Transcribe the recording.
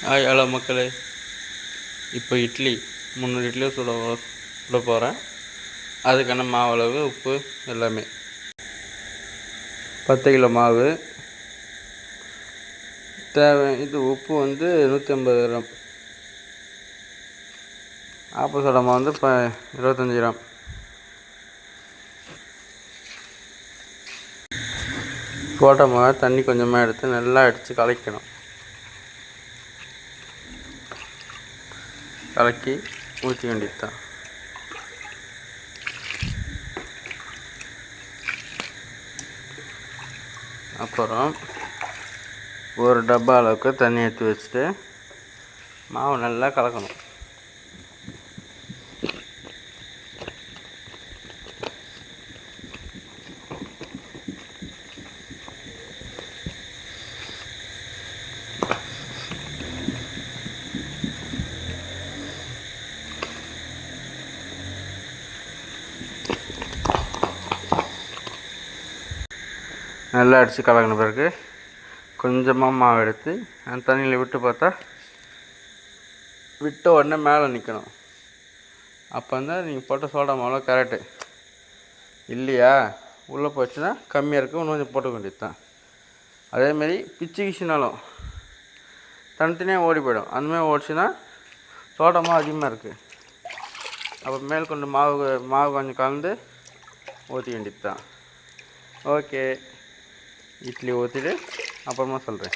Hello மக்களே, இப்போ இட்லி 300 இட்லி சுட போகிறேன். அதுக்கான மாவளவு, உப்பு எல்லாமே. 10 கிலோ மாவு தேவை. இது உப்பு வந்து 150 கிராம். ஆப்ப சோடா மாவு வந்து 25 கிராம். போட்ட மாவை தண்ணி கொஞ்சமாக எடுத்து நல்லா அடித்து கலக்கணும். கலக்கி ஊற்றி வேண்டியது தான். அப்புறம் ஒரு டப்பா அளவுக்கு தண்ணி எடுத்து வச்சுட்டு மாவு நல்லா கலக்கணும். நல்லா அடித்து கலக்கின பிறகு கொஞ்சமாக மாவு எடுத்து அந்த தண்ணியில் விட்டு பார்த்தா விட்ட உடனே மேலே நிற்கணும். அப்போ வந்து நீங்கள் போட்ட சோடா மாவு கரெக்டு. இல்லையா, உள்ளே போச்சுன்னா கம்மியாக இருக்குது, இன்னும் கொஞ்சம் போட்டுக்க வேண்டியது தான். அதேமாரி பிச்சு கிச்சுனாலும் தனித்தனியாக ஓடி போயிடும். அந்தமாதிரி ஓடிச்சுன்னா சோடா மாவு அதிகமாக இருக்குது. அப்போ மேல் கொண்டு மாவு கொஞ்சம் கலந்து ஊற்றி வேண்டியது தான். ஓகே, இட்லி ஊற்றிட்டு அப்புறமா சொல்கிறேன்.